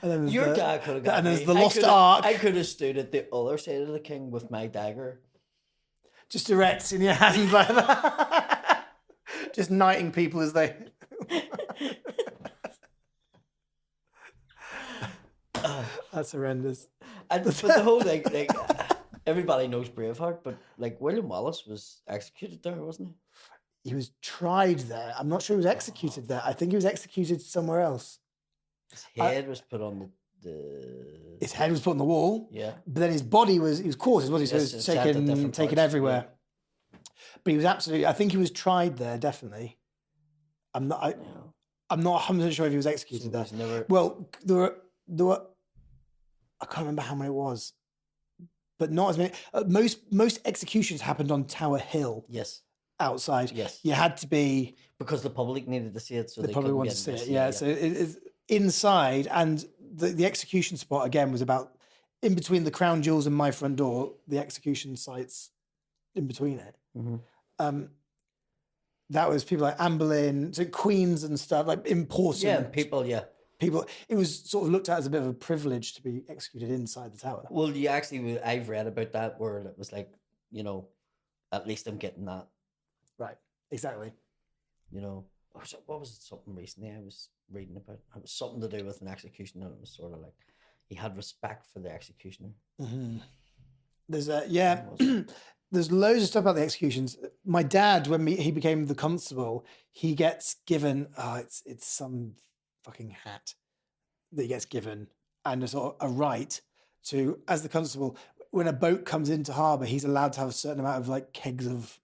And then your dad could have got and me. there's the Lost Ark. I could have stood at the other side of the king with my dagger. Just erect in your hand like that. Just knighting people as they... That's horrendous. But the whole thing, like, everybody knows Braveheart, but like William Wallace was executed there, wasn't he? He was tried there. I'm not sure he was executed there. I think he was executed somewhere else. His head was put on His head was put on the wall. Yeah. But then his body was quartered, wasn't he? So it was taken everywhere. Yeah. But he was absolutely... I think he was tried there, definitely. I'm not 100% sure if he was executed there. Well, there were... I can't remember how many it was. But not as many... most executions happened on Tower Hill. Yes. outside. Yes. You had to be. Because the public needed to see it, so They they probably couldn't wanted get to see into it. Yeah. So it's inside, and the execution spot again was about in between the crown jewels and my front door. The execution sites in between it. Mhm. That was people like Anne Boleyn, so Queens and stuff, like important Yeah, people. people. It was sort of looked at as a bit of a privilege to be executed inside the tower. Well, I've read about that where it was like, you know, at least I'm getting that. Right. Exactly. You know, what was it? Something recently I was reading about. It was something to do with an executioner. And it was sort of like he had respect for the executioner. Mm-hmm. There's there's loads of stuff about the executions. My dad, when he became the constable, he gets given it's some fucking hat that he gets given, and a sort of a right to, as the constable, when a boat comes into harbour, he's allowed to have a certain amount of like kegs of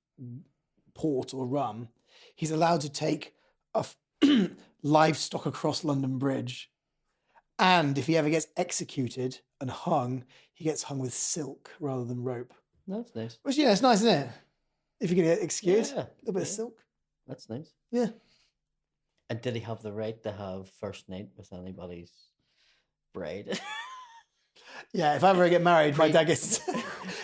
port or rum. He's allowed to take livestock across London Bridge, and if he ever gets executed and hung, he gets hung with silk rather than rope. That's nice. Which, it's nice, isn't it? If you get executed, Yeah, a little bit of silk. That's nice. Yeah. And did he have the right to have first night with anybody's bride? Yeah, if I ever get married, my dad gets.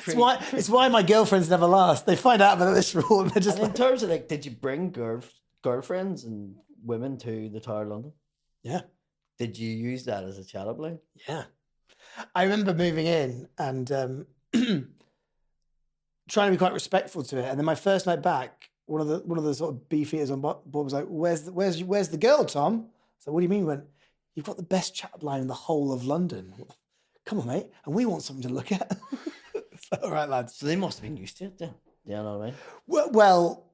It's why my girlfriends never last. They find out about this rule and they're just. And in terms of like, did you bring girlfriends and women to the Tower of London? Yeah. Did you use that as a chat-up line? Yeah. I remember moving in and trying to be quite respectful to it. And then my first night back, one of the sort of beefeaters on board was like, "Where's the girl, Tom?" So what do you mean? When you've got the best chat line in the whole of London? Come on, mate, and we want something to look at. Like, all right, lads. So they must have been used to it then. Yeah, you know what I mean? Well,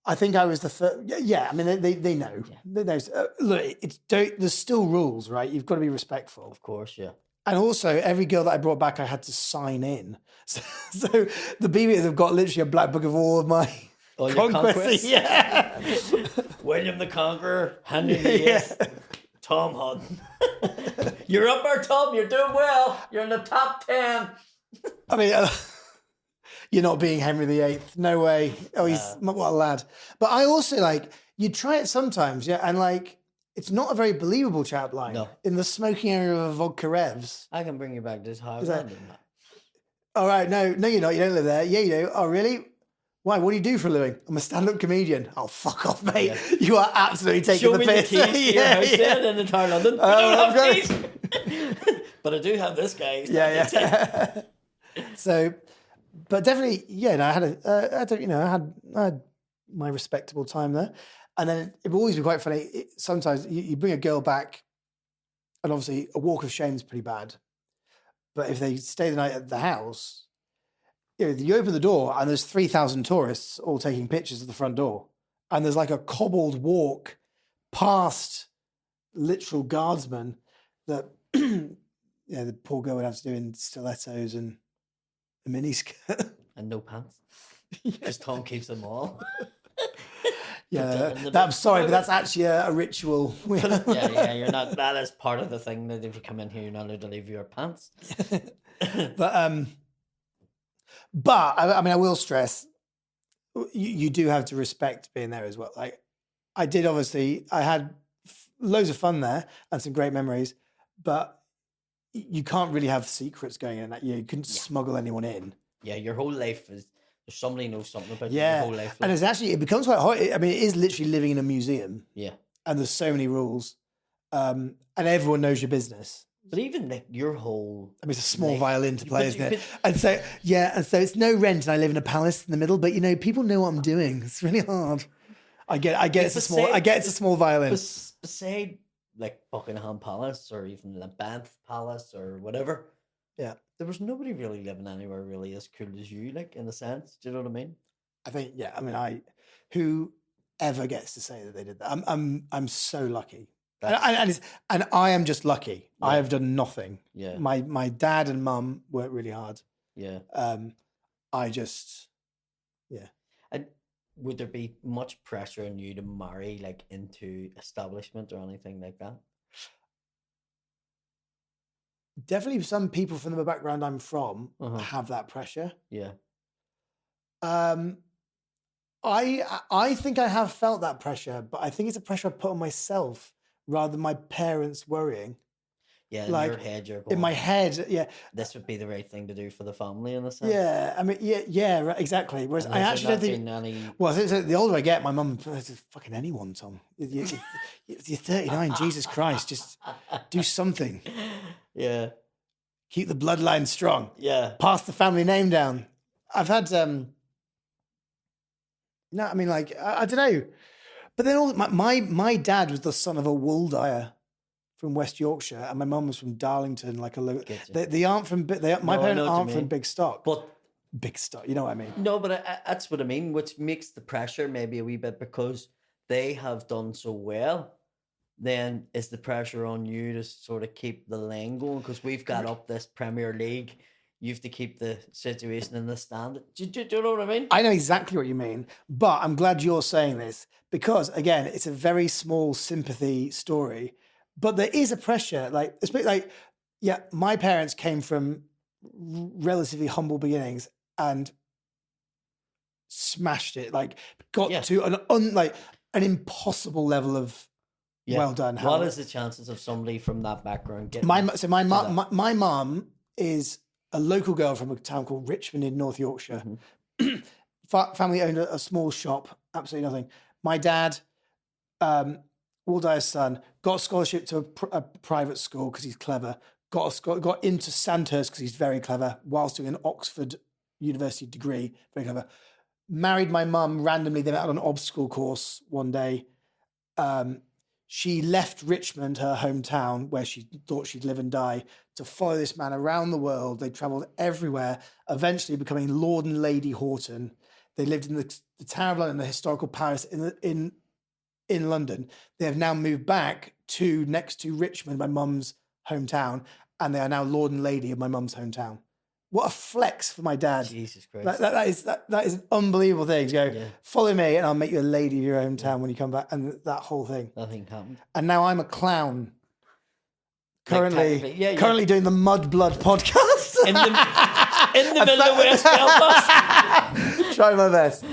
I think I was the first. Yeah, I mean, they know. Yeah. They know. Look, there's still rules, right? You've got to be respectful. Of course, yeah. And also, every girl that I brought back, I had to sign in. So the BBs have got literally a black book of all of my conquests. Yeah. William the Conqueror, Henry VIII, Tom Haughton. You're up there, Tom. You're doing well. You're in the top 10. I mean, you're not being Henry VIII. No way. Oh, what a lad. But I also you try it sometimes, yeah, and it's not a very believable chat line. No. In the smoking area of a vodka revs. I can bring you back to this Tower of that- London. All right, no, you're not. You don't live there. Yeah, you do. Oh, really? Why? What do you do for a living? I'm a stand-up comedian. Oh, fuck off, mate. Yeah. You are absolutely taking the piss. Show me the keys to your house then in the Tower of London. I don't have keys. But I do have this guy. Yeah. So, but definitely, I had my respectable time there. And then it would always be quite funny. Sometimes you bring a girl back, and obviously a walk of shame is pretty bad. But if they stay the night at the house, you open the door and there's 3,000 tourists all taking pictures of the front door. And there's like a cobbled walk past literal guardsmen that the poor girl would have to do in stilettos and a miniskirt. And no pants. Because Tom keeps them all. Yeah, I'm sorry, but that's actually a ritual. Yeah, you're not. That is part of the thing that if you come in here, you're not allowed to leave your pants. But I mean, I will stress, you do have to respect being there as well. Like, I did, obviously, I had loads of fun there and some great memories, but you can't really have secrets going in that. You couldn't smuggle anyone in. Yeah, your whole life is. Somebody knows something about your whole life. And it becomes quite hard. I mean, it is literally living in a museum. Yeah. And there's so many rules. And everyone knows your business. But even your whole... I mean, it's a small violin to play, isn't it? And so it's no rent and I live in a palace in the middle, but, people know what I'm doing. It's really hard. I get it's a small violin. Beside, Buckingham Palace or even the Banff Palace or whatever... Yeah. There was nobody really living anywhere really as cool as you, in a sense. Do you know what I mean? I think, who ever gets to say that they did that? I'm so lucky. And I am just lucky. Yeah. I have done nothing. Yeah. My dad and mum worked really hard. Yeah. And would there be much pressure on you to marry into establishment or anything like that? Definitely some people from the background I'm from have that pressure. Yeah. I think I have felt that pressure, but I think it's a pressure I put on myself rather than my parents worrying. Yeah, in Like, your head, you're going, In my head, yeah, this would be the right thing to do for the family in a sense. yeah. I mean, yeah, right, exactly. Whereas And I has actually there don't not think. been any... Well, I think so the older I get, my mum, fucking anyone, Tom. You're 39. Jesus Christ, just do something. Yeah, Keep the bloodline strong. yeah. Pass the family name down. I've had no, I mean, like, I don't know. But then all my dad was the son of a wool dyer from West Yorkshire, and my mum was from Darlington, like a local. Get you. They aren't from. My No, I know parents what you aren't from mean. big stock. But Big stock, you know what I mean? no, but that's what I mean, which makes the pressure maybe a wee bit, because they have done so well. Then is the pressure on you to sort of keep the lane going? Because we've got up this Premier League. You have to keep the situation in the standard. Do you know what I mean? I know exactly what you mean, but I'm glad you're saying this because, again, it's a very small sympathy story, but there is a pressure. Like, yeah, my parents came from relatively humble beginnings and smashed it. Like, got Yeah. to an impossible level of well done. What is the chances of somebody from that background getting... My mum is a local girl from a town called Richmond in North Yorkshire. Family owned a small shop, absolutely nothing. My dad, wool dyer's son, got a scholarship to a private school because he's clever. Got into Sandhurst because he's very clever, whilst doing an Oxford University degree, very clever. Married my mum randomly. They met on an obstacle course one day. She left Richmond, her hometown, where she thought she'd live and die, to follow this man around the world. They travelled everywhere, eventually becoming Lord and Lady Haughton. They lived in the Tower of London, the historical Paris in London. They have now moved back to next to Richmond, my mum's hometown, and they are now Lord and Lady of my mum's hometown. What a flex for my dad. Jesus Christ. That is an unbelievable thing to go, Yeah. follow me and I'll make you a lady of your hometown when you come back. And that whole thing. Nothing happened. And now I'm a clown. Like, Currently doing the Mudblood podcast. In the middle of West Belfast. Try my best.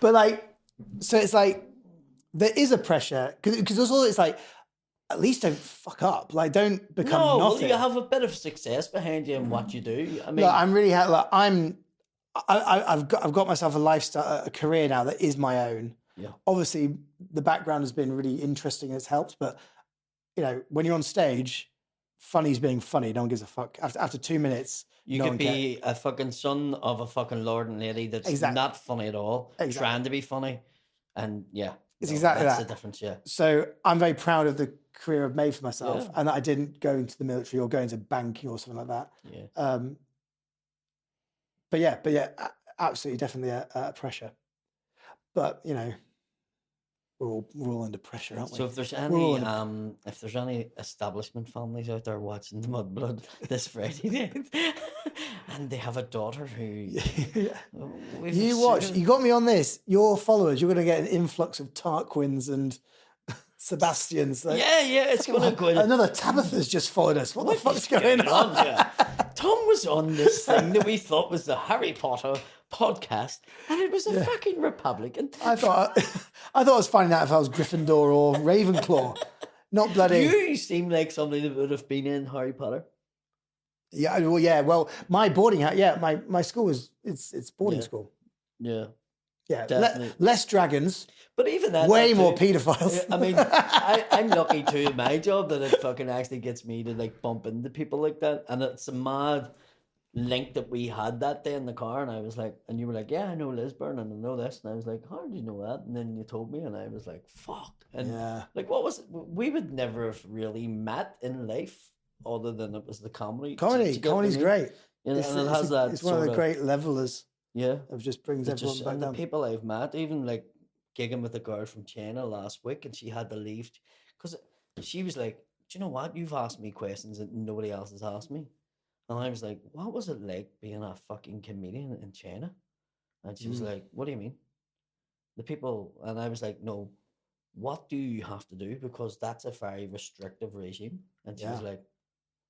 But like, so it's like, there is a pressure. Because also it's like, at least don't fuck up. Like, don't become No, well, nothing. you have a bit of success behind you in what you do. I mean, Look, I'm really I've got myself a lifestyle, a career now that is my own. Yeah. Obviously, the background has been really interesting and it's helped. But you know, when you're on stage, funny's being funny. No one gives a fuck. After 2 minutes, you no could one be a fucking son of a fucking lord and lady that's Exactly. not funny at all, Exactly. trying to be funny, and It's exactly that's that. the difference. Yeah. So I'm very proud of the career I've made for myself, and that I didn't go into the military or go into banking or something like that. Yeah. But yeah, absolutely, definitely a pressure. But you know, we're all under pressure, aren't we? So if there's any establishment families out there watching the Mudblood this Friday night, and they have a daughter who You watch. You got me on this. Your followers, you're going to get an influx of Tarquins and Sebastians. Like, yeah, it's going to go. Another Tabitha's just followed us. What the fuck's going on? Yeah. Tom was on this thing that we thought was the Harry Potter podcast, and it was a fucking Republican. I thought I was finding out if I was Gryffindor or Ravenclaw. Not bloody. You seem like somebody that would have been in Harry Potter. Yeah, well, yeah. Well, my boarding house. Yeah, my school is it's boarding school. Yeah. Yeah, Definitely. less dragons, but even that, way too, more paedophiles. I mean, I'm lucky too in my job that it fucking actually gets me to like bump into people like that, and it's a mad link that we had that day in the car, and I was like, and you were like, yeah, I know Lisburn and I know this, and I was like, how did you know that? And then you told me, and I was like, fuck, and like, what was it? We would never have really met in life other than it was the comedy. Comedy's great. You know, and it has that. It's one of the great levelers. Yeah, it just brings everyone back and down. The people I've met, even like gigging with a girl from China last week, and she had to leave because she was like, "Do you know what? You've asked me questions that nobody else has asked me," and I was like, "What was it like being a fucking comedian in China?" And she was like, "What do you mean?" The people, and I was like, "No, what do you have to do? Because that's a very restrictive regime." And she was like,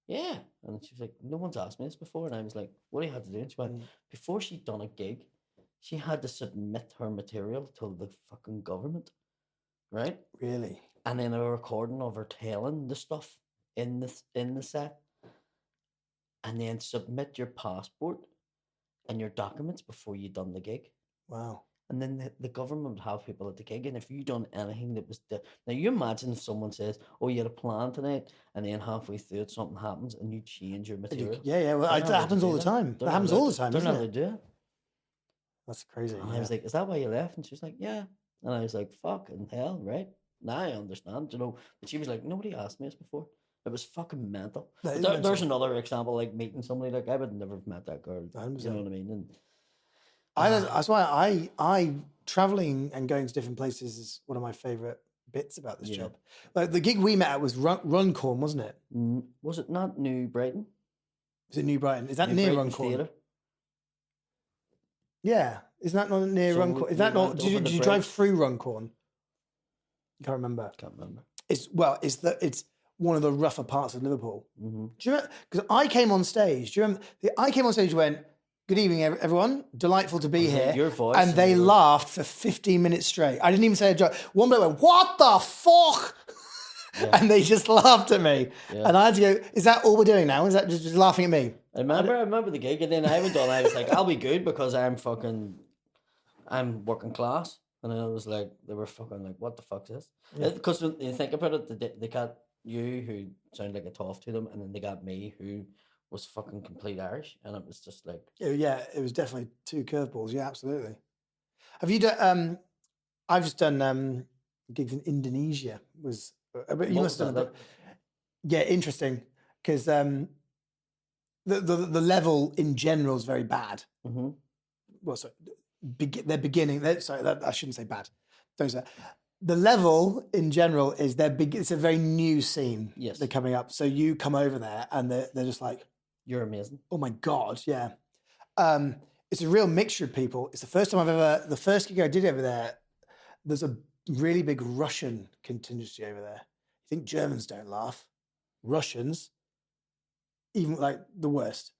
Yeah. And she was like, no one's asked me this before. And I was like, what do you have to do? And she went, before she'd done a gig, she had to submit her material to the fucking government, right? Really? And then a recording of her telling the stuff in the set. And then submit your passport and your documents before you done the gig. Wow. And then the government would have people at the gig, and if you done anything that was now you imagine if someone says, "Oh, you had a plan tonight," and then halfway through it something happens and you change your material. Yeah. Well, that happens all the time. That happens all the time. They're not Isn't allowed it? to do it. That's crazy. And I was like, "Is that why you left?" And she was like, "Yeah." And I was like, "Fucking hell, right?" Now I understand, you know. But she was like, "Nobody asked me this before." It was fucking mental. That is There's mental. another example, like meeting somebody. Like I would never have met that girl. 100%. You know what I mean? And That's why I traveling and going to different places is one of my favorite bits about this job. Like the gig we met at was Runcorn, wasn't it? Was it not New Brighton? Was it New Brighton? Is that New near Brighton Runcorn? Theatre? Yeah. Isn't that not near So Runcorn? Is we that not? went Did you, over the did you drive bridge. through Runcorn? Can't remember. Can't remember. It's one of the rougher parts of Liverpool. Mm-hmm. Do you remember? Because I came on stage. Do you remember? I came on stage and went, "Good evening, everyone. Delightful to be here." Your voice and they laughed for 15 minutes straight. I didn't even say a joke. One bloke went, "What the fuck?" Yeah. And they just laughed at me. Yeah. And I had to go, "Is that all we're doing now? Is that just laughing at me?" I remember the gig, and then I went on. I was like, "I'll be good because I'm working class." And I was like, they were fucking like, "What the fuck is this?" Because when you think about it, they got you who sounded like a toff to them, and then they got me who was fucking complete Irish, and it was just like, Yeah, it was definitely two curveballs. Yeah, absolutely. Have you done? I've just done gigs in Indonesia. But you what must was have that done. Yeah, interesting because the level in general is very bad. mm-hmm. Well, sorry, they're beginning. I shouldn't say bad. The level in general is it's a very new scene. Yes. They're coming up. So you come over there and they're just like, You're amazing. oh my God, yeah. It's a real mixture of people. It's the first time the first gig I did over there, there's a really big Russian contingency over there. You think Germans don't laugh. Russians, even like the worst.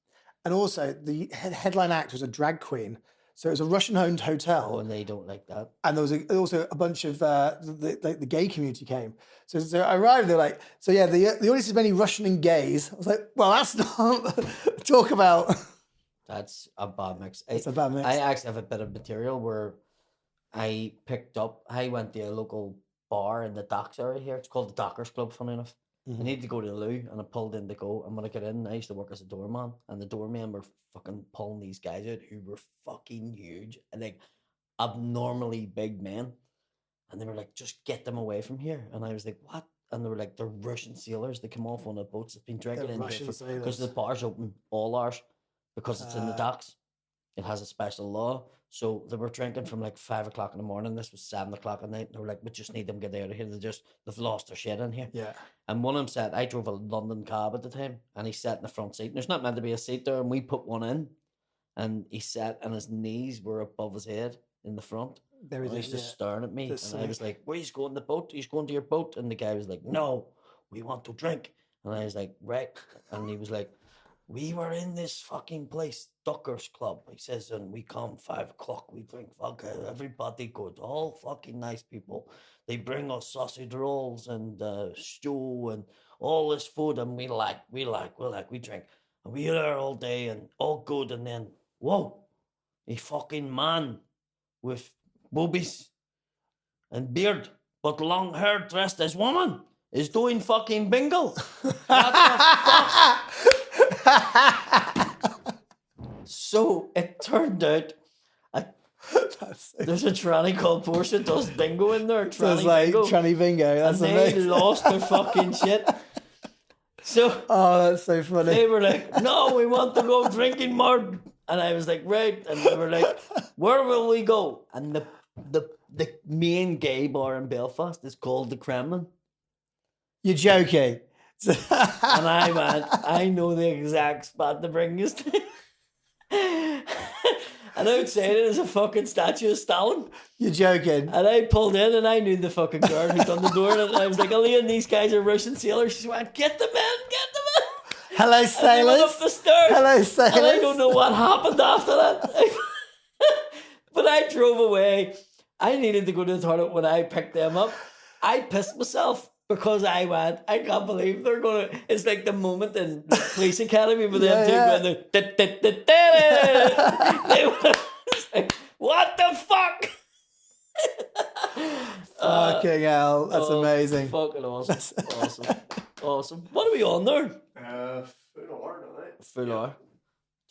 And also the headline act was a drag queen. So it was a Russian-owned hotel. Oh, and they don't like that. And there was also a bunch of the gay community came. So I arrived, they're like, so yeah, the audience is many Russian and gays. I was like, well, that's not talk about. That's a bad mix. It's a bad mix. I actually have a bit of material where I went to a local bar in the docks area here. It's called the Dockers Club, funny enough. Mm-hmm. I needed to go to the loo, and I pulled in to go. And when I got in, I used to work as a doorman, and the doormen were fucking pulling these guys out who were fucking huge and like abnormally big men. And they were like, "Just get them away from here." And I was like, "What?" And they were like, "They're Russian sailors. They come off on the boats. They've been drinking in here because the bar's open all hours because it's in the docks. It has a special law." So they were drinking from like 5 o'clock in the morning. This was 7 o'clock at night. They were like, "We just need them to get out of here. They've lost their shit in here." Yeah. And one of them said, I drove a London cab at the time, and he sat in the front seat. And there's not meant to be a seat there, and we put one in, and he sat, and his knees were above his head in the front. There He's just staring at me, That's and I was like, "Where you going to the boat? He's going to your boat?" And the guy was like, "No, we want to drink." And I was like, "Right." And he was like, "We were in this fucking place, Duckers Club." He says, "And we come 5 o'clock, we drink vodka, everybody good, all fucking nice people. They bring us sausage rolls and stew and all this food, and we drink. And we are there all day and all good, and then, whoa, a fucking man with boobies and beard, but long hair dressed as woman is doing fucking bingo." What the fuck? So it turned out there's a tranny called Portia does bingo in there. So it's like tranny bingo. That's and amazing. they lost their fucking shit. So that's so funny. they were like, "No, we want to go drinking more." And I was like, "Right." And they were like, "Where will we go?" And the main gay bar in Belfast is called the Kremlin. You're joking. And I went, "I know the exact spot to bring us to." And outside it is a fucking statue of Stalin. You're joking. And I pulled in, and I knew the fucking girl who done the door. And I was like, "Elaine, these guys are Russian sailors." She went, "Get them in, get them in." Hello, And they sailors. went up the stairs. Hello, sailors. And I don't know what happened after that. But I drove away. I needed to go to the toilet when I picked them up. I pissed myself because I went, I can't believe they're going to. It's like the moment in Police Academy with them two going, they were like, what the fuck? Fucking hell. That's amazing. Fucking awesome. Awesome. What are we on there? Full hour, don't I? Full hour.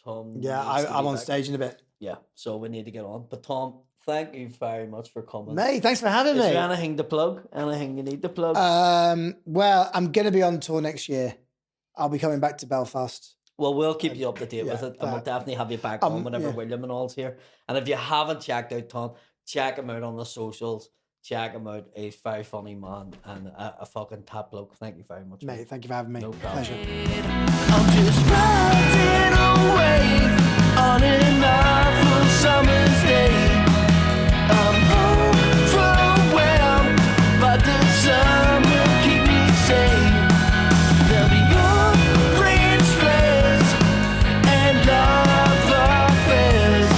Tom. Yeah, needs to I'm be on back. stage in a bit. Yeah, so we need to get on. But Tom, thank you very much for coming. Mate, thanks for having Is me. there anything to plug? Anything you need to plug? Well, I'm going to be on tour next year. I'll be coming back to Belfast. Well, we'll keep you up to date with yeah, it, and we'll that- definitely have you back on whenever yeah. William and all's here. And if you haven't checked out Tom, check him out on the socials. Check him out. He's a very funny man and a fucking top bloke. Thank you very much, Mate, thank you for having me. No problem. Pleasure. I'm just riding away on an awful summer's day. I'm overwhelmed, but the sun will keep me safe. There'll be orange flares and love affairs,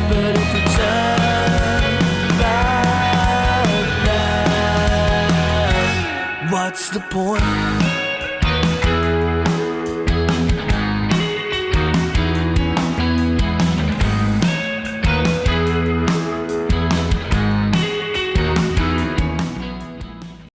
but if we turn back now, what's the point?